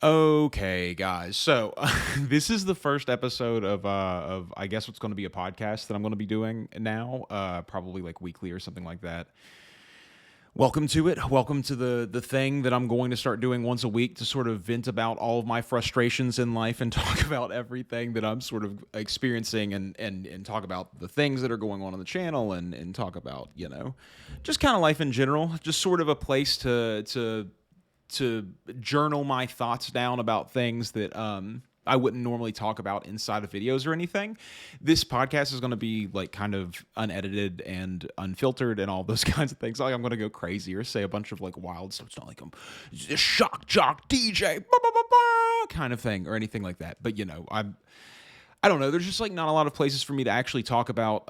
Okay, guys. So this is the first episode of I guess what's going to be a podcast that I'm going to be doing now, probably like weekly or something like that. Welcome to it. Welcome to the thing that I'm going to start doing once a week to sort of vent about all of my frustrations in life and talk about everything that I'm sort of experiencing and talk about the things that are going on the channel and talk about, just kind of life in general. Just sort of a place to journal my thoughts down about things that I wouldn't normally talk about inside of videos or anything. This podcast is going to be like kind of unedited and unfiltered and all those kinds of things. Like I'm going to go crazy or say a bunch of like wild stuff. It's not like I'm a shock jock DJ kind of thing or anything like that. But I don't know. There's just like not a lot of places for me to actually talk about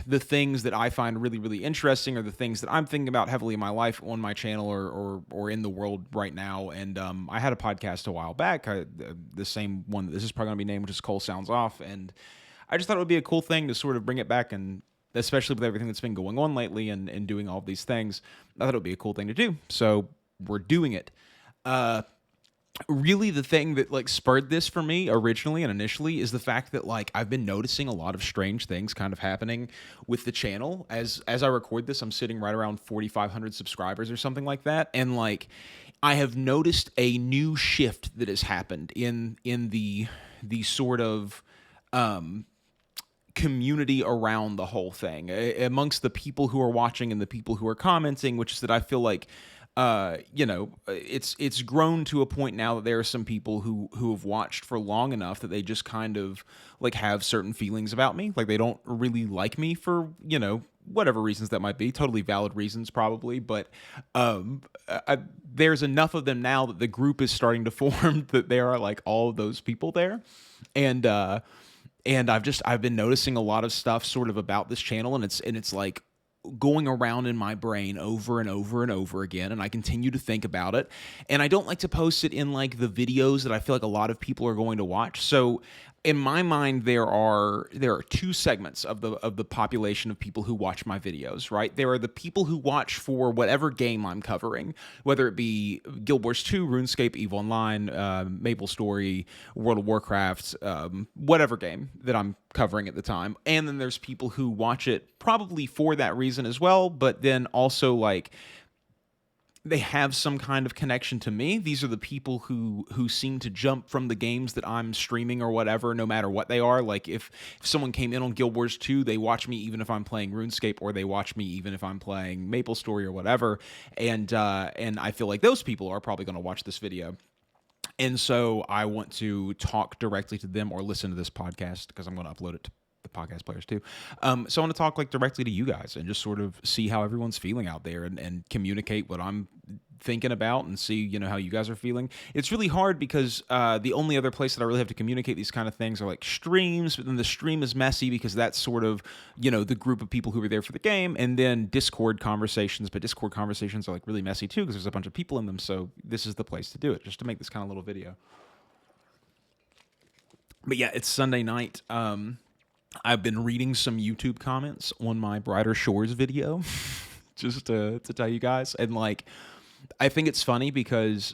the things that I find really, really interesting or the things that I'm thinking about heavily in my life on my channel or in the world right now. And I had a podcast a while back, the same one that this is probably going to be named, which is Cole Sounds Off. And I just thought it would be a cool thing to sort of bring it back, and especially with everything that's been going on lately and doing all of these things, I thought it would be a cool thing to do. So we're doing it. Really the thing that like spurred this for me originally and initially is the fact that like I've been noticing a lot of strange things kind of happening with the channel. As I record this, I'm sitting right around 4,500 subscribers or something like that, and like I have noticed a new shift that has happened in the sort of community around the whole thing amongst the people who are watching and the people who are commenting, which is that I feel like it's grown to a point now that there are some people who have watched for long enough that they just kind of like have certain feelings about me. Like they don't really like me for, whatever reasons that might be, totally valid reasons probably. But there's enough of them now that the group is starting to form that there are like all of those people there. And I've been noticing a lot of stuff sort of about this channel, and it's like going around in my brain over and over and over again, and I continue to think about it, and I don't like to post it in like the videos that I feel like a lot of people are going to watch. So in my mind, there are two segments of the population of people who watch my videos, right? There are the people who watch for whatever game I'm covering, whether it be Guild Wars 2, RuneScape, EVE Online, MapleStory, World of Warcraft, whatever game that I'm covering at the time. And then there's people who watch it probably for that reason as well, but then also like they have some kind of connection to me. These are the people who seem to jump from the games that I'm streaming or whatever, no matter what they are. Like if someone came in on Guild Wars 2, they watch me even if I'm playing RuneScape, or they watch me even if I'm playing MapleStory or whatever. And I feel like those people are probably going to watch this video. And so I want to talk directly to them or listen to this podcast because I'm going to upload it to the podcast players too. So I want to talk like directly to you guys and just sort of see how everyone's feeling out there and communicate what I'm thinking about and see, how you guys are feeling. It's really hard because the only other place that I really have to communicate these kind of things are like streams, but then the stream is messy because that's sort of, the group of people who are there for the game, and then Discord conversations, but Discord conversations are like really messy too because there's a bunch of people in them. So this is the place to do it, just to make this kind of little video. But yeah, it's Sunday night. I've been reading some YouTube comments on my Brighter Shores video, just to tell you guys. And like, I think it's funny because,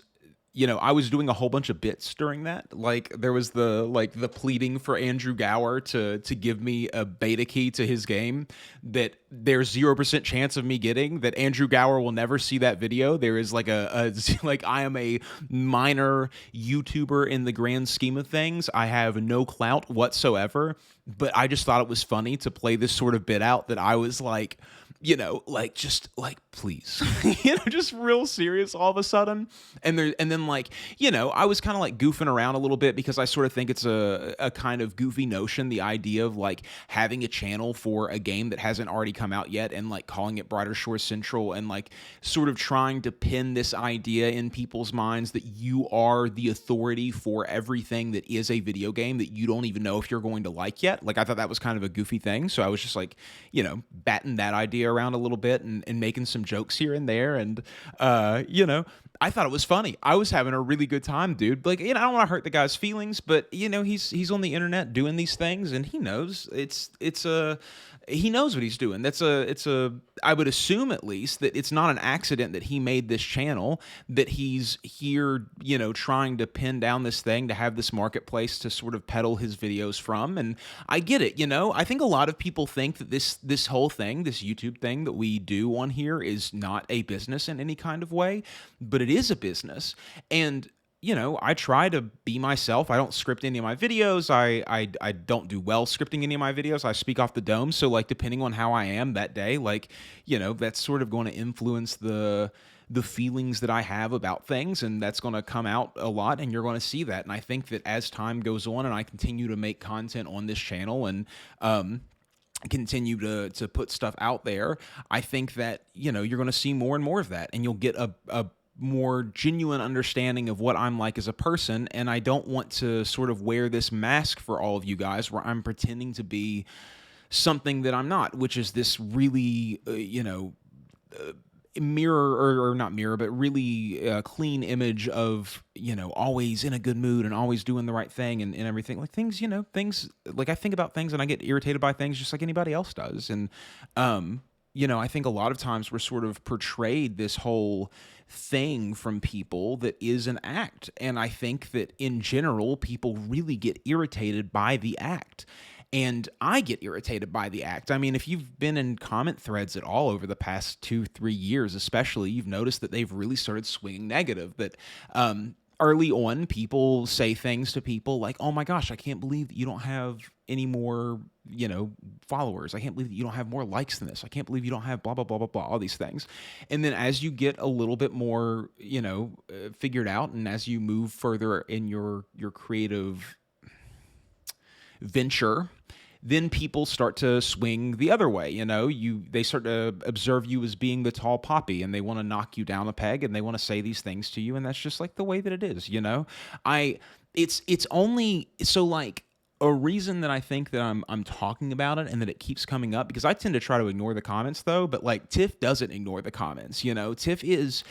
I was doing a whole bunch of bits during that. Like there was the pleading for Andrew Gower to give me a beta key to his game that there's 0% chance of me getting, that Andrew Gower will never see that video. There is like like I am a minor YouTuber in the grand scheme of things. I have no clout whatsoever, but I just thought it was funny to play this sort of bit out that I was like, just like, please, just real serious all of a sudden. And then like, I was kind of like goofing around a little bit because I sort of think it's a kind of goofy notion, the idea of like having a channel for a game that hasn't already come out yet and like calling it Brighter Shore Central and like sort of trying to pin this idea in people's minds that you are the authority for everything that is a video game that you don't even know if you're going to like yet. Like I thought that was kind of a goofy thing. So I was just like, batting that idea around a little bit and making some jokes here and there. And, I thought it was funny. I was having a really good time, dude. Like, I don't want to hurt the guy's feelings, but he's on the internet doing these things, and he knows he knows what he's doing. It's a I would assume at least that it's not an accident that he made this channel, that he's here, trying to pin down this thing to have this marketplace to sort of peddle his videos from. And I get it. I think a lot of people think that this whole thing, this YouTube thing that we do on here, is not a business in any kind of way, but it is a business. And I try to be myself. I don't script any of my videos. I don't do well scripting any of my videos. I speak off the dome. So like, depending on how I am that day, like, that's sort of going to influence the feelings that I have about things, and that's going to come out a lot, and you're going to see that. And I think that as time goes on and I continue to make content on this channel and continue to put stuff out there, I think that, you're going to see more and more of that, and you'll get a more genuine understanding of what I'm like as a person. And I don't want to sort of wear this mask for all of you guys where I'm pretending to be something that I'm not, which is this really, mirror or not mirror, but really clean image of, always in a good mood and always doing the right thing and everything. Like things, things, like I think about things and I get irritated by things just like anybody else does. And, I think a lot of times we're sort of portrayed this whole thing from people that is an act. And I think that in general, people really get irritated by the act. And I get irritated by the act. I mean, if you've been in comment threads at all over the past 2-3 years, especially, you've noticed that they've really started swinging negative. That early on, people say things to people like, oh my gosh, I can't believe that you don't have any more, followers. I can't believe that you don't have more likes than this. I can't believe you don't have blah, blah, blah, blah, blah, all these things. And then as you get a little bit more, figured out, and as you move further in your creative venture, then people start to swing the other way. They start to observe you as being the tall poppy, and they want to knock you down a peg, and they want to say these things to you, and that's just like the way that it is. It's only so, like, a reason that I think that I'm talking about it and that it keeps coming up, because I tend to try to ignore the comments though, but like Tiff doesn't ignore the comments. Tiff is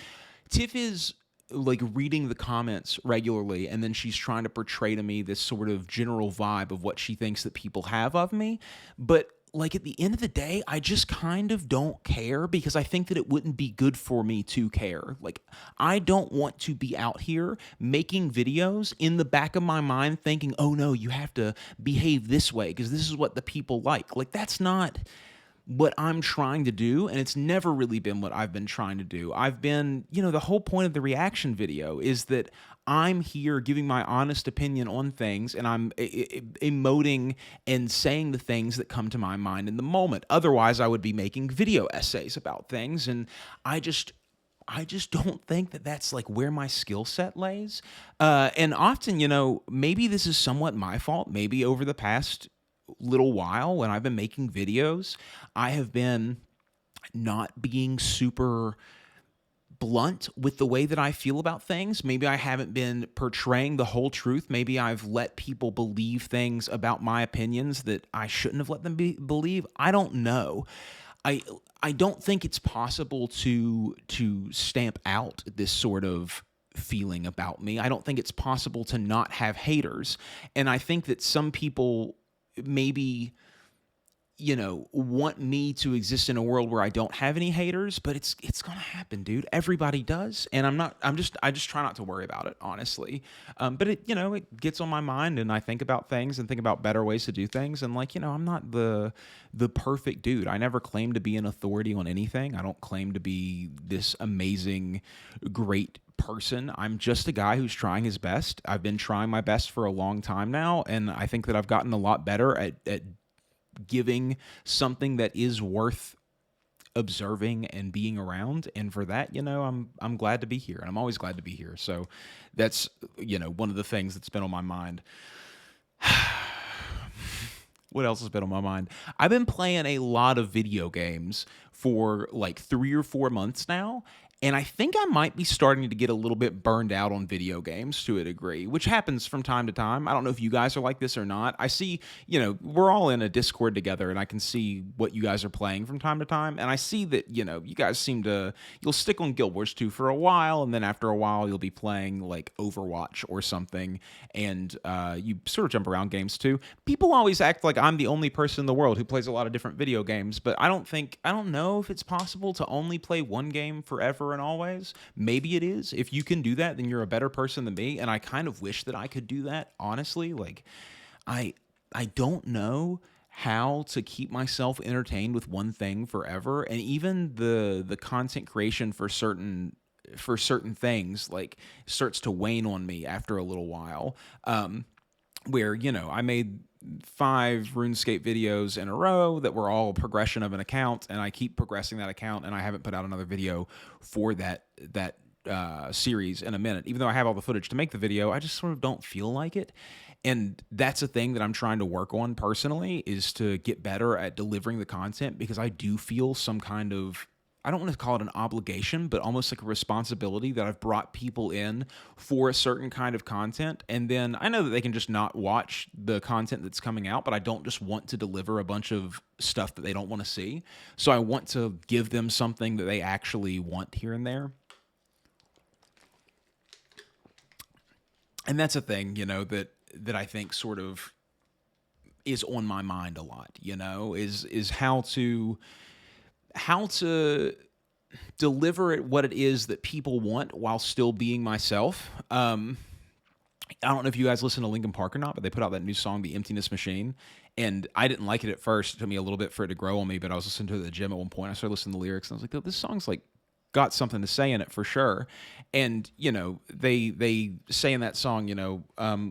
like reading the comments regularly, and then she's trying to portray to me this sort of general vibe of what she thinks that people have of me. But like at the end of the day, I just kind of don't care, because I think that it wouldn't be good for me to care. Like, I don't want to be out here making videos in the back of my mind thinking, oh no, you have to behave this way because this is what the people like. Like, that's not what I'm trying to do, and it's never really been what I've been trying to do. I've been, the whole point of the reaction video is that I'm here giving my honest opinion on things, and I'm emoting and saying the things that come to my mind in the moment. Otherwise, I would be making video essays about things, and I just don't think that that's like where my skill set lays. And often, maybe this is somewhat my fault. Maybe over the past little while when I've been making videos, I have been not being super blunt with the way that I feel about things. Maybe I haven't been portraying the whole truth. Maybe I've let people believe things about my opinions that I shouldn't have let them believe. I don't know. I don't think it's possible to stamp out this sort of feeling about me. I don't think it's possible to not have haters. And I think that some people maybe want me to exist in a world where I don't have any haters, but it's gonna happen, dude. Everybody does, and I just try not to worry about it, honestly. But it gets on my mind, and I think about things and think about better ways to do things. And like, I'm not the perfect dude. I never claim to be an authority on anything. I don't claim to be this amazing, great person. I'm just a guy who's trying his best. I've been trying my best for a long time now, and I think that I've gotten a lot better at giving something that is worth observing and being around. And for that, I'm glad to be here, and I'm always glad to be here. So that's, one of the things that's been on my mind. What else has been on my mind? I've been playing a lot of video games for like 3 or 4 months now, And I think I might be starting to get a little bit burned out on video games to a degree, which happens from time to time. I don't know if you guys are like this or not. I see, we're all in a Discord together and I can see what you guys are playing from time to time. And I see that, you guys you'll stick on Guild Wars 2 for a while. And then after a while, you'll be playing like Overwatch or something. And you sort of jump around games too. People always act like I'm the only person in the world who plays a lot of different video games. But I don't know if it's possible to only play one game forever and always. Maybe it is. If you can do that, then you're a better person than me. And I kind of wish that I could do that, honestly. Like, I don't know how to keep myself entertained with one thing forever. And even the content creation for certain things like starts to wane on me after a little while. Where, I made 5 RuneScape videos in a row that were all progression of an account, and I keep progressing that account, and I haven't put out another video for that series in a minute. Even though I have all the footage to make the video, I just sort of don't feel like it. And that's a thing that I'm trying to work on personally, is to get better at delivering the content, because I do feel some kind of, I don't want to call it an obligation, but almost like a responsibility that I've brought people in for a certain kind of content. And then I know that they can just not watch the content that's coming out, but I don't just want to deliver a bunch of stuff that they don't want to see. So I want to give them something that they actually want here and there. And that's a thing, that I think sort of is on my mind a lot, is how to deliver it what it is that people want while still being myself. I don't know if you guys listen to Linkin Park or not, but they put out that new song, The Emptiness Machine. And I didn't like it at first. It took me a little bit for it to grow on me, but I was listening to it at the gym at one point. I started listening to the lyrics, and I was like, oh, this song's like got something to say in it for sure. And, they say in that song,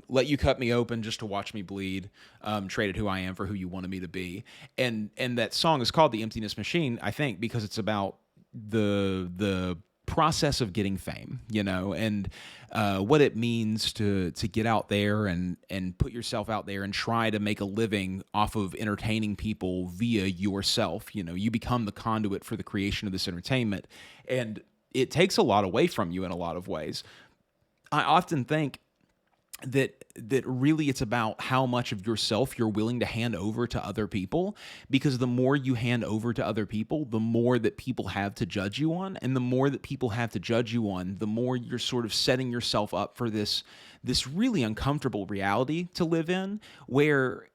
let you cut me open just to watch me bleed, traded who I am for who you wanted me to be. And that song is called The Emptiness Machine, I think, because it's about the process of getting fame, and what it means to get out there and put yourself out there and try to make a living off of entertaining people via yourself. You become the conduit for the creation of this entertainment, and it takes a lot away from you in a lot of ways. I often think that really it's about how much of yourself you're willing to hand over to other people, because the more you hand over to other people, the more that people have to judge you on, and the more that people have to judge you on, the more you're sort of setting yourself up for this really uncomfortable reality to live in, where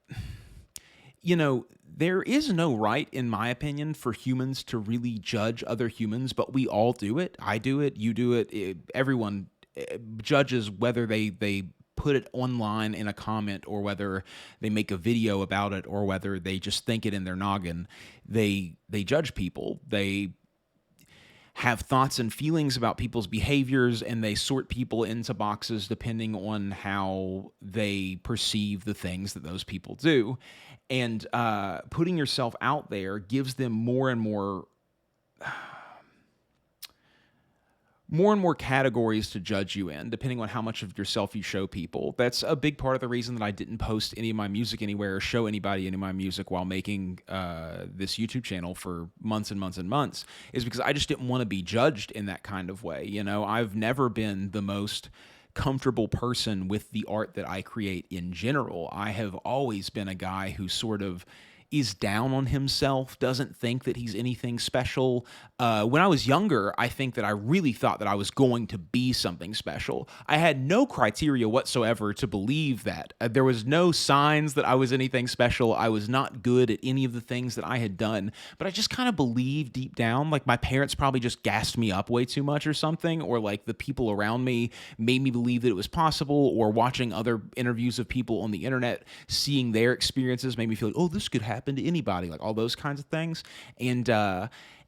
there is no right, in my opinion, for humans to really judge other humans, but we all do it. I do it, you do it, everyone judges, whether they put it online in a comment or whether they make a video about it or whether they just think it in their noggin. They judge people. They have thoughts and feelings about people's behaviors, and they sort people into boxes depending on how they perceive the things that those people do. And putting yourself out there gives them more and more categories to judge you in, depending on how much of yourself you show people. That's a big part of the reason that I didn't post any of my music anywhere or show anybody any of my music while making this YouTube channel for months and months and months, is because I just didn't want to be judged in that kind of way. I've never been the most comfortable person with the art that I create in general. I have always been a guy who sort of is down on himself, doesn't think that he's anything special. When I was younger, I think that I really thought that I was going to be something special. I had no criteria whatsoever to believe that. There was no signs that I was anything special. I was not good at any of the things that I had done, but I just kind of believed deep down, like my parents probably just gassed me up way too much or something, or like the people around me made me believe that it was possible, or watching other interviews of people on the internet, seeing their experiences made me feel like, oh, this could happen to anybody, like all those kinds of things.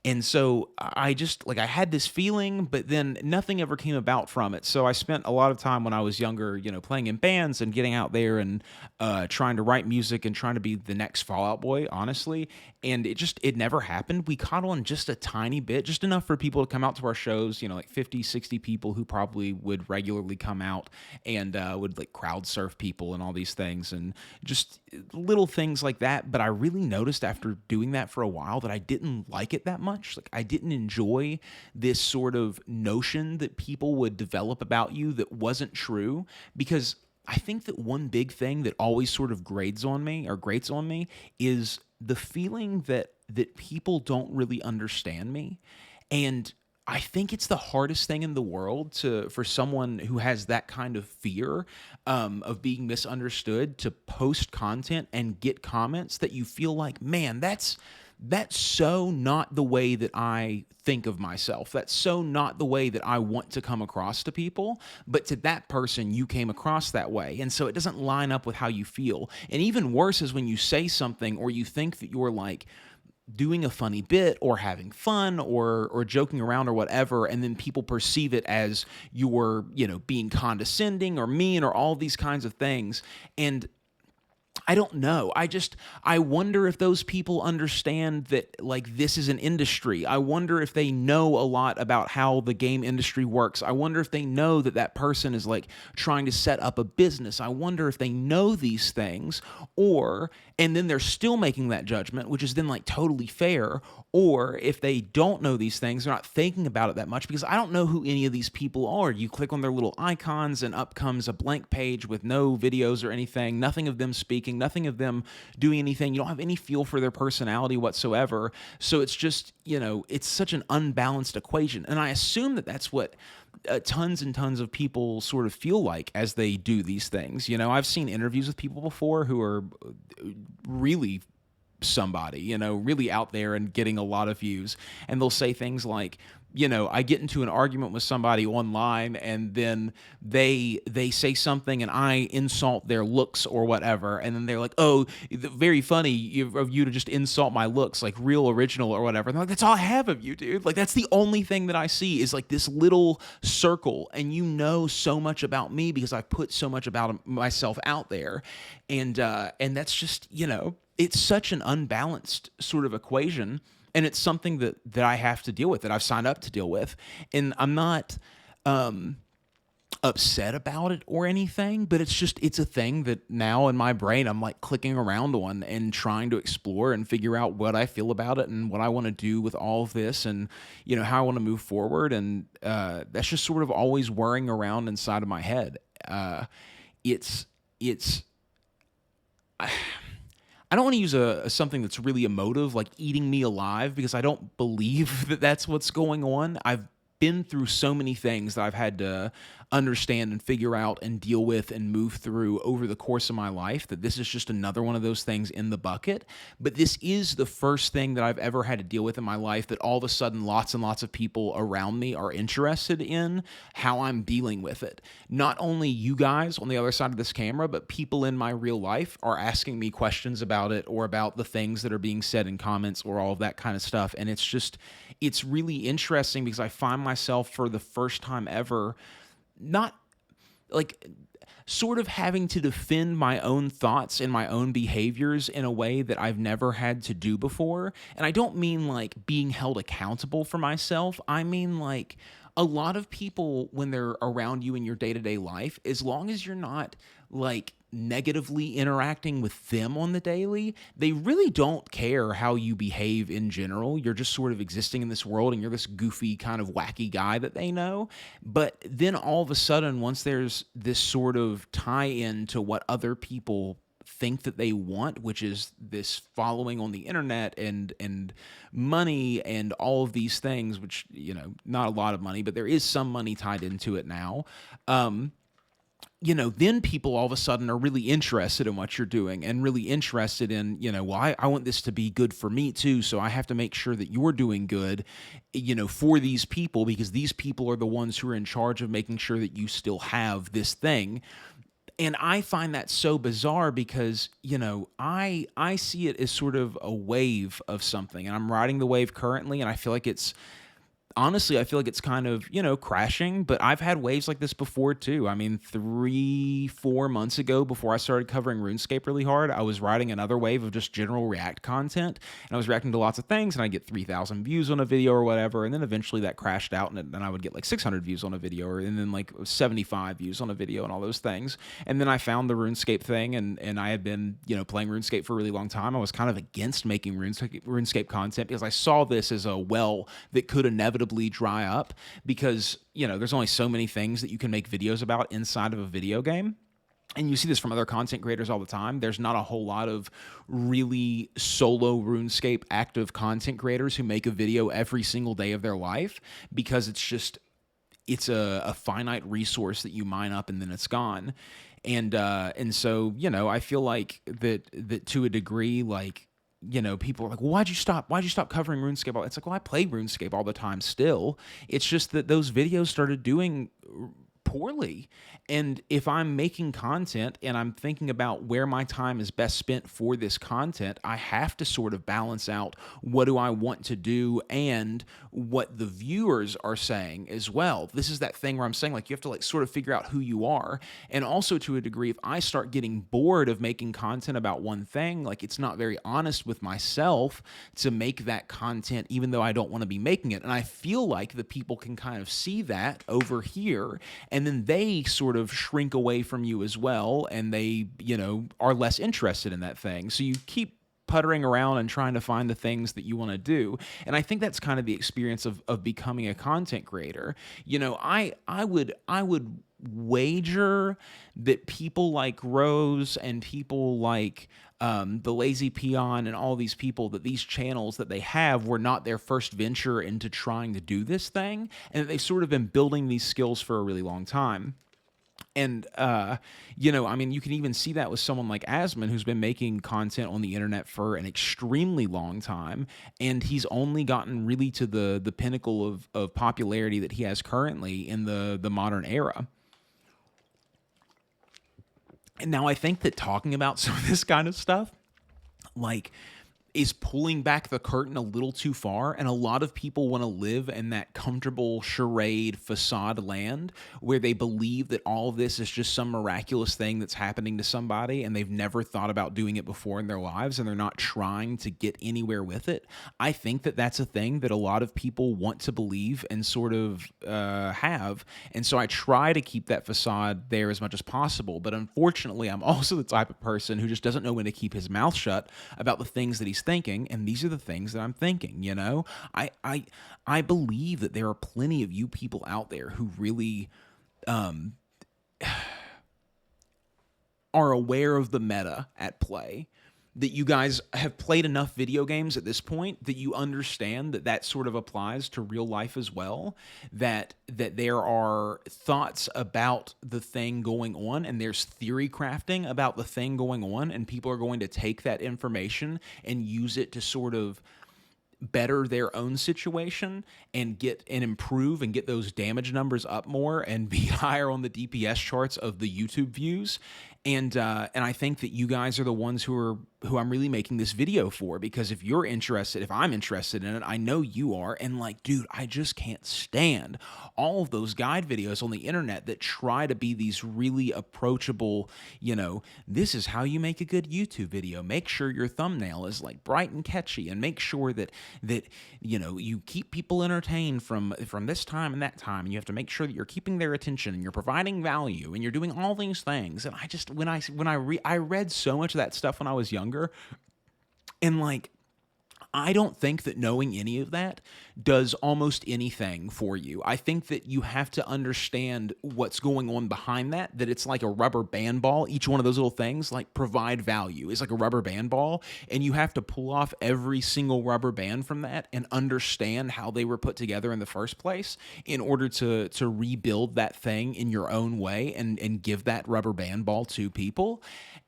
And so I just, like, I had this feeling, but then nothing ever came about from it. So I spent a lot of time when I was younger, playing in bands and getting out there and trying to write music and trying to be the next Fall Out Boy, honestly. And it never happened. We caught on just a tiny bit, just enough for people to come out to our shows, like 50, 60 people who probably would regularly come out and would like crowd surf people and all these things, and just little things like that. But I really noticed after doing that for a while that I didn't like it that much. much. Like, I didn't enjoy this sort of notion that people would develop about you that wasn't true, because I think that one big thing that always sort of grates on me is the feeling that people don't really understand me. And I think it's the hardest thing in the world to for someone who has that kind of fear of being misunderstood to post content and get comments that you feel like, man, that's so not the way that I think of myself. That's so not the way that I want to come across to people. But to that person, you came across that way. And so it doesn't line up with how you feel. And even worse is when you say something or you think that you're like doing a funny bit or having fun or joking around or whatever, and then people perceive it as you're, being condescending or mean or all these kinds of things. And I don't know. I wonder if those people understand that, like, this is an industry. I wonder if they know a lot about how the game industry works. I wonder if they know that that person is, like, trying to set up a business. I wonder if they know these things, and then they're still making that judgment, which is then, like, totally fair. Or if they don't know these things, they're not thinking about it that much, because I don't know who any of these people are. You click on their little icons and up comes a blank page with no videos or anything, nothing of them speaking, nothing of them doing anything. You don't have any feel for their personality whatsoever. So it's just, it's such an unbalanced equation. And I assume that that's what tons and tons of people sort of feel like as they do these things. I've seen interviews with people before who are really somebody, really out there and getting a lot of views. And they'll say things like, I get into an argument with somebody online, and then they say something and I insult their looks or whatever. And then they're like, oh, very funny of you to just insult my looks, like real original or whatever. And they're like, that's all I have of you, dude. Like, that's the only thing that I see is like this little circle. And so much about me because I've put so much about myself out there. And that's just, it's such an unbalanced sort of equation. And it's something that I have to deal with, that I've signed up to deal with. And I'm not upset about it or anything, but it's a thing that now in my brain I'm like clicking around on and trying to explore and figure out what I feel about it and what I want to do with all of this, and how I want to move forward. And that's just sort of always whirring around inside of my head. It's I don't want to use something that's really emotive, like eating me alive, because I don't believe that that's what's going on. I've been through so many things that I've had to understand and figure out and deal with and move through over the course of my life, that this is just another one of those things in the bucket. But this is the first thing that I've ever had to deal with in my life that all of a sudden lots and lots of people around me are interested in how I'm dealing with it. Not only you guys on the other side of this camera, but people in my real life are asking me questions about it or about the things that are being said in comments or all of that kind of stuff. And it's really interesting because I find myself for the first time ever not like sort of having to defend my own thoughts and my own behaviors in a way that I've never had to do before. And I don't mean like being held accountable for myself. I mean like a lot of people, when they're around you in your day-to-day life, as long as you're not like negatively interacting with them on the daily, they really don't care how you behave in general. You're just sort of existing in this world and you're this goofy kind of wacky guy that they know. But then all of a sudden, once there's this sort of tie-in to what other people think that they want, which is this following on the internet and money and all of these things, which, not a lot of money, but there is some money tied into it now. Then people all of a sudden are really interested in what you're doing and really interested in, well, I want this to be good for me too. So I have to make sure that you're doing good, for these people, because these people are the ones who are in charge of making sure that you still have this thing. And I find that so bizarre because, I see it as sort of a wave of something, and I'm riding the wave currently, and I feel like it's honestly, I feel like it's kind of, crashing, but I've had waves like this before too. I mean, 3, 4 months ago, before I started covering RuneScape really hard, I was riding another wave of just general React content, and I was reacting to lots of things, and I'd get 3,000 views on a video or whatever, and then eventually that crashed out, and then I would get like 600 views on a video, and then like 75 views on a video and all those things. And then I found the RuneScape thing, and I had been, playing RuneScape for a really long time. I was kind of against making RuneScape content because I saw this as a well that could inevitably dry up because, there's only so many things that you can make videos about inside of a video game. And you see this from other content creators all the time. There's not a whole lot of really solo RuneScape active content creators who make a video every single day of their life because it's a finite resource that you mine up and then it's gone. And so, I feel like that to a degree, like, people are like, well, why'd you stop covering RuneScape? It's like, well, I play RuneScape all the time still. It's just that those videos started doing poorly. And if I'm making content and I'm thinking about where my time is best spent for this content, I have to sort of balance out what do I want to do and what the viewers are saying as well. This is that thing where I'm saying, like, you have to like sort of figure out who you are. And also to a degree, if I start getting bored of making content about one thing, like it's not very honest with myself to make that content, even though I don't want to be making it. And I feel like the people can kind of see that over here, and then they sort of shrink away from you as well, and they, are less interested in that thing. So you keep puttering around and trying to find the things that you want to do. And I think that's kind of the experience of becoming a content creator. I would wager that people like Rose and people like the Lazy Peon and all these people, that these channels that they have were not their first venture into trying to do this thing, and that they've sort of been building these skills for a really long time. And, you can even see that with someone like Asman, who's been making content on the internet for an extremely long time, and he's only gotten really to the pinnacle of popularity that he has currently in the modern era. And now I think that talking about some of this kind of stuff, like, is pulling back the curtain a little too far, and a lot of people want to live in that comfortable charade facade land where they believe that all of this is just some miraculous thing that's happening to somebody and they've never thought about doing it before in their lives, and they're not trying to get anywhere with it. I think that that's a thing that a lot of people want to believe and sort of have, and so I try to keep that facade there as much as possible. But unfortunately, I'm also the type of person who just doesn't know when to keep his mouth shut about the things that he's thinking, and these are the things that I'm thinking. I believe that there are plenty of you people out there who really are aware of the meta at play, that you guys have played enough video games at this point that you understand that that sort of applies to real life as well, that there are thoughts about the thing going on, and there's theory crafting about the thing going on, and people are going to take that information and use it to sort of better their own situation and improve and get those damage numbers up more and be higher on the DPS charts of the YouTube views. And I think that you guys are the ones who I'm really making this video for, because if I'm interested in it, I know you are. And like, dude, I just can't stand all of those guide videos on the internet that try to be these really approachable, this is how you make a good YouTube video. Make sure your thumbnail is like bright and catchy, and make sure that you keep people entertained from this time and that time. And you have to make sure that you're keeping their attention and you're providing value and you're doing all these things. And I just, I read so much of that stuff when I was younger, and like, I don't think that knowing any of that does almost anything for you. I think that you have to understand what's going on behind that it's like a rubber band ball. Each one of those little things, like, provide value, is like a rubber band ball, and you have to pull off every single rubber band from that and understand how they were put together in the first place in order to rebuild that thing in your own way and give that rubber band ball to people.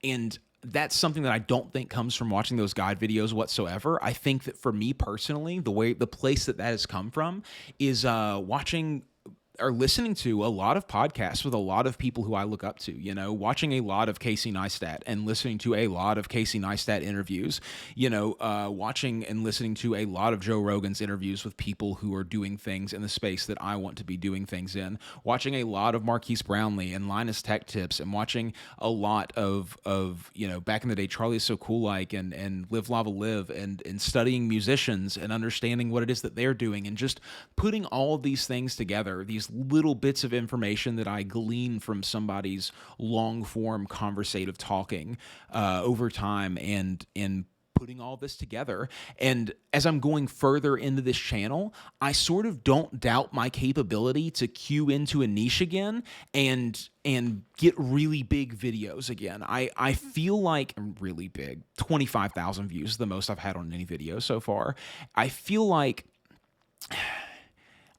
And that's something that I don't think comes from watching those guide videos whatsoever. I think that for me personally, the place that has come from is watching or listening to a lot of podcasts with a lot of people who I look up to, watching a lot of Casey Neistat and listening to a lot of Casey Neistat interviews, watching and listening to a lot of Joe Rogan's interviews with people who are doing things in the space that I want to be doing things in, watching a lot of Marquise Brownlee and Linus Tech Tips, and watching a lot of back in the day, Charlie Is So Cool Like and Live Lava Live, and studying musicians and understanding what it is that they're doing, and just putting all of these things together, these little bits of information that I glean from somebody's long form conversative talking over time, and putting all this together. And as I'm going further into this channel, I sort of don't doubt my capability to cue into a niche again and get really big videos again. I feel like I'm really big. 25,000 views is the most I've had on any video so far. I feel like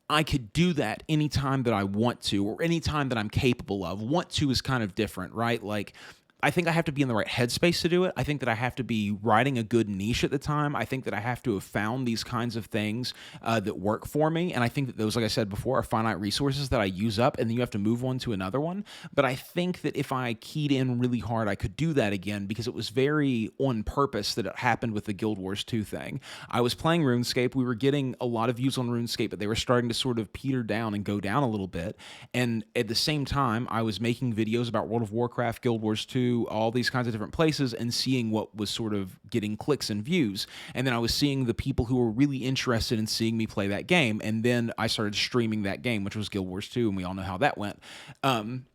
I could do that anytime that I want to, or anytime that I'm capable of. Want to is kind of different, right? Like, I think I have to be in the right headspace to do it. I think that I have to be writing a good niche at the time. I think that I have to have found these kinds of things that work for me. And I think that those, like I said before, are finite resources that I use up, and then you have to move on to another one. But I think that if I keyed in really hard, I could do that again, because it was very on purpose that it happened with the Guild Wars 2 thing. I was playing RuneScape. We were getting a lot of views on RuneScape, but they were starting to sort of peter down and go down a little bit. And at the same time, I was making videos about World of Warcraft, Guild Wars 2, all these kinds of different places, and seeing what was sort of getting clicks and views. And then I was seeing the people who were really interested in seeing me play that game. And then I started streaming that game, which was Guild Wars 2, and we all know how that went. And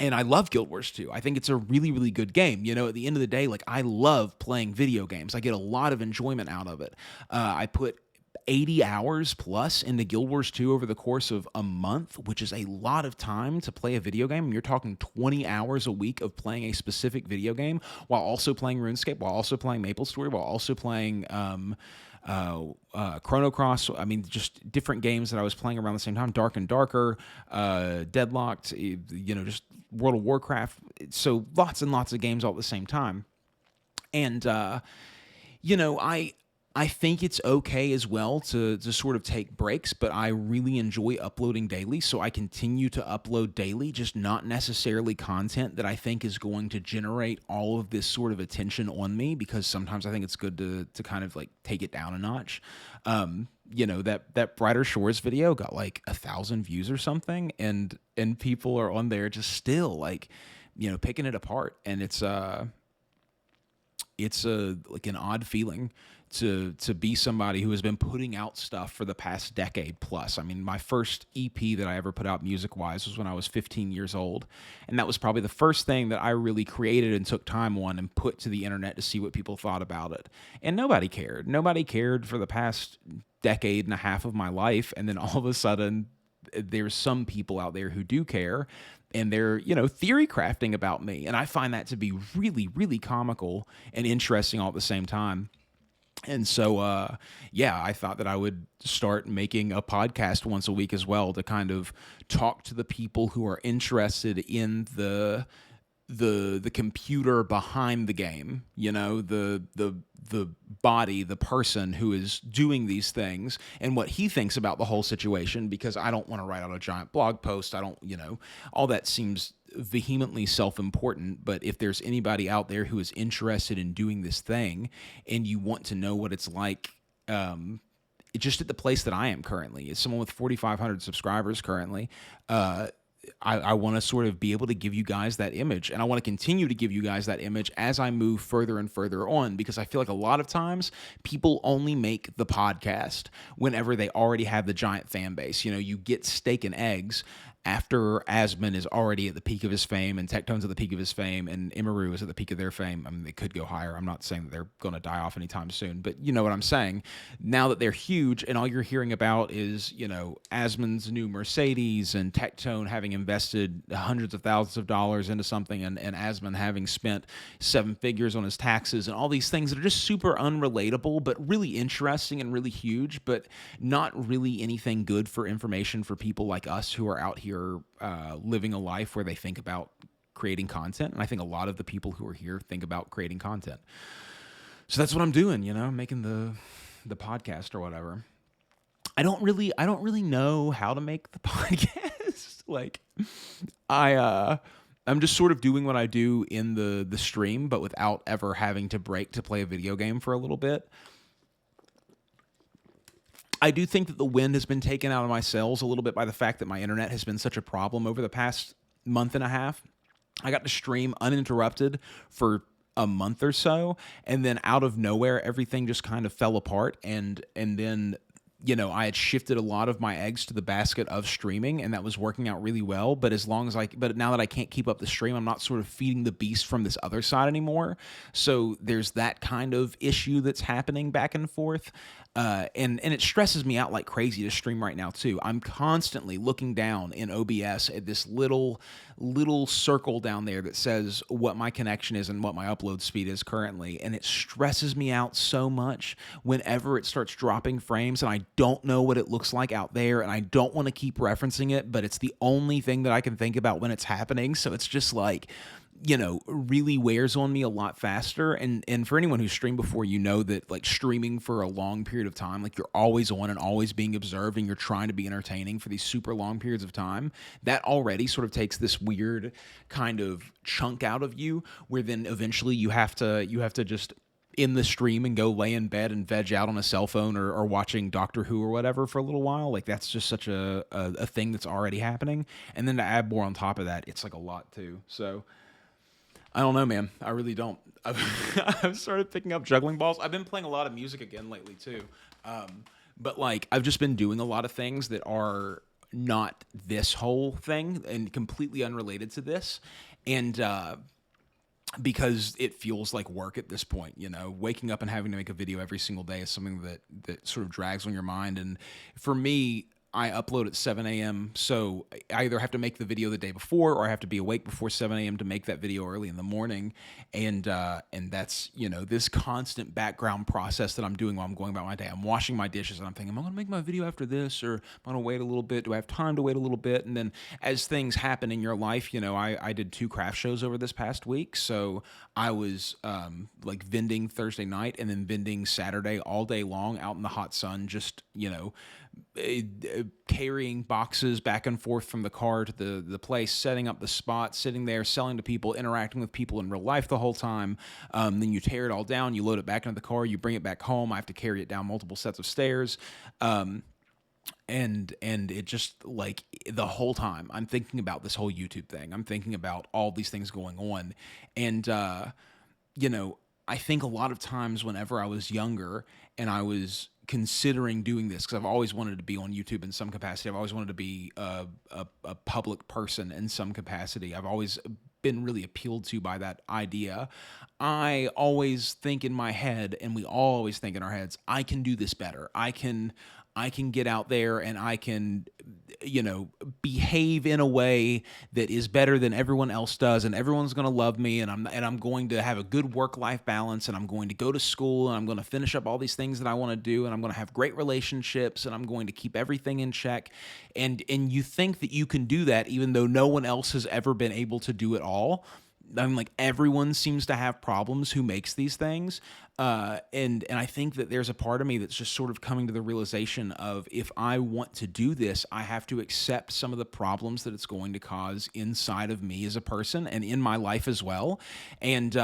I love Guild Wars 2. I think it's a really, really good game. At the end of the day, like, I love playing video games. I get a lot of enjoyment out of it. I put 80 hours plus into Guild Wars 2 over the course of a month, which is a lot of time to play a video game. You're talking 20 hours a week of playing a specific video game, while also playing RuneScape, while also playing MapleStory, while also playing Chrono Cross. I mean, just different games that I was playing around the same time. Dark and Darker, Deadlocked, just World of Warcraft. So lots and lots of games all at the same time. And, I think it's okay as well to sort of take breaks, but I really enjoy uploading daily, so I continue to upload daily, just not necessarily content that I think is going to generate all of this sort of attention on me, because sometimes I think it's good to kind of like take it down a notch. That Brighter Shores video got like 1,000 views or something, and people are on there just still like, picking it apart, and it's like an odd feeling to be somebody who has been putting out stuff for the past decade plus. I mean, my first EP that I ever put out music-wise was when I was 15 years old, and that was probably the first thing that I really created and took time on and put to the internet to see what people thought about it. And nobody cared. Nobody cared for the past decade and a half of my life, and then all of a sudden, there's some people out there who do care, and they're, theory crafting about me. And I find that to be really, really comical and interesting all at the same time. And so, I thought that I would start making a podcast once a week as well, to kind of talk to the people who are interested in the computer behind the game, the body, the person who is doing these things, and what he thinks about the whole situation, because I don't want to write out a giant blog post. I don't, all that seems vehemently self-important. But if there's anybody out there who is interested in doing this thing, and you want to know what it's like, just at the place that I am currently, as someone with 4,500 subscribers currently, I want to sort of be able to give you guys that image, and I want to continue to give you guys that image as I move further and further on, because I feel like a lot of times people only make the podcast whenever they already have the giant fan base. You get steak and eggs after Asmon is already at the peak of his fame, and Tectone's at the peak of his fame, and Imaru is at the peak of their fame. I mean, they could go higher. I'm not saying that they're going to die off anytime soon, but you know what I'm saying. Now that they're huge, and all you're hearing about is, Asmon's new Mercedes, and Tectone having invested hundreds of thousands of dollars into something, and Asmon having spent 7 figures on his taxes, and all these things that are just super unrelatable, but really interesting and really huge, but not really anything good for information for people like us who are out here living a life where they think about creating content. And I think a lot of the people who are here think about creating content. So that's what I'm doing, making the podcast or whatever. I don't really know how to make the podcast. Like, I I'm just sort of doing what I do in the stream, but without ever having to break to play a video game for a little bit. I do think that the wind has been taken out of my sails a little bit by the fact that my internet has been such a problem over the past month and a half. I got to stream uninterrupted for a month or so, and then out of nowhere everything just kind of fell apart, and then I had shifted a lot of my eggs to the basket of streaming, and that was working out really well. But but now that I can't keep up the stream, I'm not sort of feeding the beast from this other side anymore. So there's that kind of issue that's happening back and forth. And it stresses me out like crazy to stream right now too. I'm constantly looking down in OBS at this little circle down there that says what my connection is and what my upload speed is currently, and it stresses me out so much whenever it starts dropping frames, and I don't know what it looks like out there, and I don't want to keep referencing it, but it's the only thing that I can think about when it's happening. So it's just like, really wears on me a lot faster. And for anyone who's streamed before, that like streaming for a long period of time, like you're always on and always being observed, and you're trying to be entertaining for these super long periods of time, that already sort of takes this weird kind of chunk out of you, where then eventually you have to just in the stream and go lay in bed and veg out on a cell phone or watching Doctor Who or whatever for a little while. Like, that's just such a thing that's already happening. And then to add more on top of that, it's like a lot too. So I don't know, man. I really don't. I've started picking up juggling balls. I've been playing a lot of music again lately too. But like, I've just been doing a lot of things that are not this whole thing and completely unrelated to this. And because it feels like work at this point, waking up and having to make a video every single day is something that sort of drags on your mind. And for me, I upload at 7 a.m., so I either have to make the video the day before, or I have to be awake before 7 a.m. to make that video early in the morning, and that's, this constant background process that I'm doing while I'm going about my day. I'm washing my dishes, and I'm thinking, am I going to make my video after this, or am I going to wait a little bit? Do I have time to wait a little bit? And then as things happen in your life, I did 2 craft shows over this past week, so I was like vending Thursday night and then vending Saturday all day long out in the hot sun, just, carrying boxes back and forth from the car to the place, setting up the spot, sitting there, selling to people, interacting with people in real life the whole time. Then you tear it all down, you load it back into the car, you bring it back home. I have to carry it down multiple sets of stairs. And it just, like, the whole time I'm thinking about this whole YouTube thing. I'm thinking about all these things going on. And, I think a lot of times whenever I was younger and I was considering doing this, because I've always wanted to be on YouTube in some capacity. I've always wanted to be a public person in some capacity. I've always been really appealed to by that idea. I always think in my head, and we all always think in our heads, I can do this better. I can get out there and I can, behave in a way that is better than everyone else does, and everyone's going to love me, and I'm going to have a good work-life balance, and I'm going to go to school, and I'm going to finish up all these things that I want to do, and I'm going to have great relationships, and I'm going to keep everything in check. And you think that you can do that even though no one else has ever been able to do it all. I mean, like, everyone seems to have problems who makes these things. And I think that there's a part of me that's just sort of coming to the realization of, if I want to do this, I have to accept some of the problems that it's going to cause inside of me as a person and in my life as well. And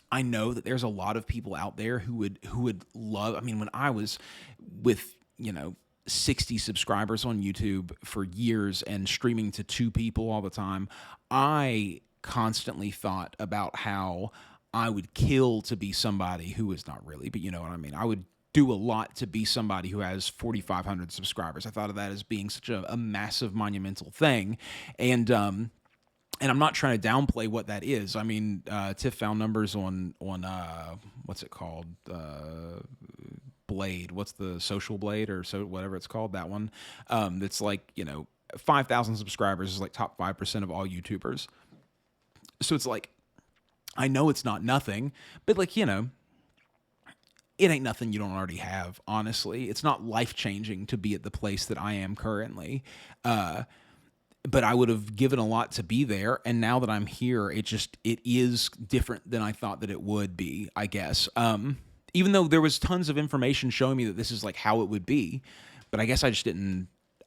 I know that there's a lot of people out there who would love, I mean, when I was with, 60 subscribers on YouTube for years and streaming to 2 people all the time, I constantly thought about how I would kill to be somebody who is not really, but you know what I mean. I would do a lot to be somebody who has 4,500 subscribers. I thought of that as being such a massive, monumental thing. And I'm not trying to downplay what that is. I mean, Tiff found numbers on what's it called? Blade. What's the Social Blade, or so whatever it's called, that one. That's like, 5,000 subscribers is like top 5% of all YouTubers. So it's like, I know it's not nothing, but like, it ain't nothing you don't already have, honestly. It's not life-changing to be at the place that I am currently. But I would have given a lot to be there, and now that I'm here, it is different than I thought that it would be, I guess. Even though there was tons of information showing me that this is like how it would be, but I guess I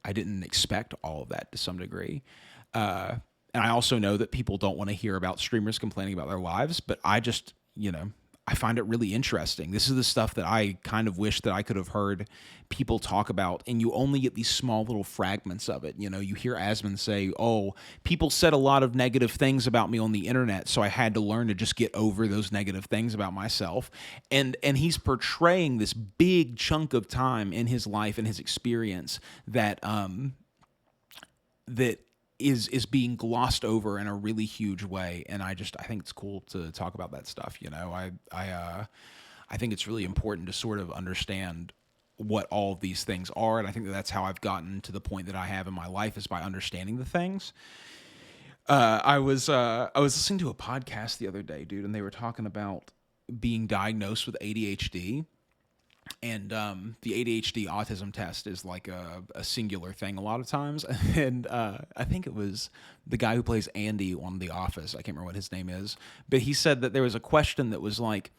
I didn't expect all of that to some degree. And I also know that people don't want to hear about streamers complaining about their lives, but I just, I find it really interesting. This is the stuff that I kind of wish that I could have heard people talk about, and you only get these small little fragments of it. You hear Asmund say, "Oh, people said a lot of negative things about me on the internet, so I had to learn to just get over those negative things about myself." And he's portraying this big chunk of time in his life and his experience that that is being glossed over in a really huge way, and I think it's cool to talk about that stuff. I think it's really important to sort of understand what all of these things are, and I think that's how I've gotten to the point that I have in my life, is by understanding the things. I was listening to a podcast the other day, dude, and they were talking about being diagnosed with ADHD. And the ADHD autism test is like a singular thing a lot of times. And I think it was the guy who plays Andy on The Office. I can't remember what his name is. But he said that there was a question that was like,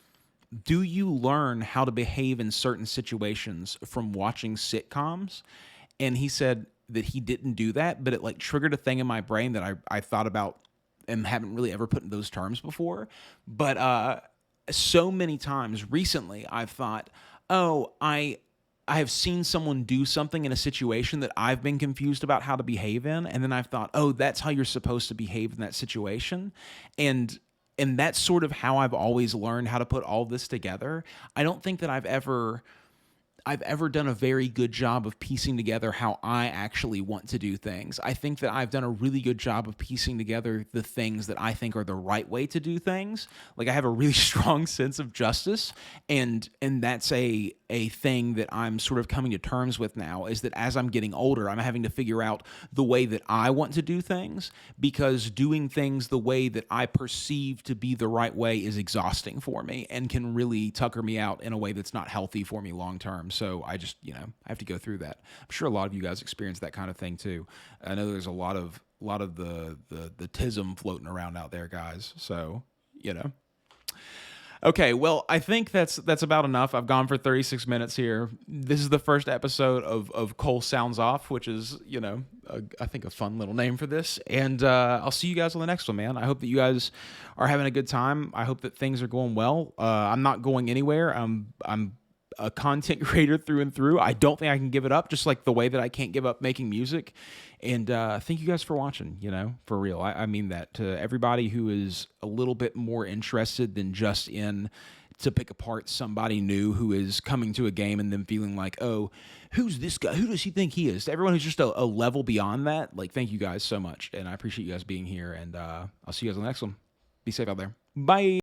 do you learn how to behave in certain situations from watching sitcoms? And he said that he didn't do that, but it like triggered a thing in my brain that I thought about and haven't really ever put in those terms before. But so many times recently I've thought, oh, I have seen someone do something in a situation that I've been confused about how to behave in, and then I've thought, oh, that's how you're supposed to behave in that situation. And that's sort of how I've always learned how to put all this together. I don't think that I've ever done a very good job of piecing together how I actually want to do things. I think that I've done a really good job of piecing together the things that I think are the right way to do things. Like, I have a really strong sense of justice, and that's a thing that I'm sort of coming to terms with now, is that as I'm getting older, I'm having to figure out the way that I want to do things, because doing things the way that I perceive to be the right way is exhausting for me and can really tucker me out in a way that's not healthy for me long term. So I just, I have to go through that. I'm sure a lot of you guys experience that kind of thing too. I know there's a lot of the tism floating around out there, guys. So, Okay, well, I think that's about enough. I've gone for 36 minutes here. This is the first episode of Cole Sounds Off, which is, I think a fun little name for this. And I'll see you guys on the next one, man. I hope that you guys are having a good time. I hope that things are going well. I'm not going anywhere. I'm a content creator through and through. I don't think I can give it up, just like the way that I can't give up making music. And thank you guys for watching, for real. I mean that to everybody who is a little bit more interested than just in to pick apart somebody new who is coming to a game and then feeling like, oh, who's this guy? Who does he think he is? To everyone who's just a level beyond that, like, thank you guys so much. And I appreciate you guys being here. And I'll see you guys on the next one. Be safe out there. Bye.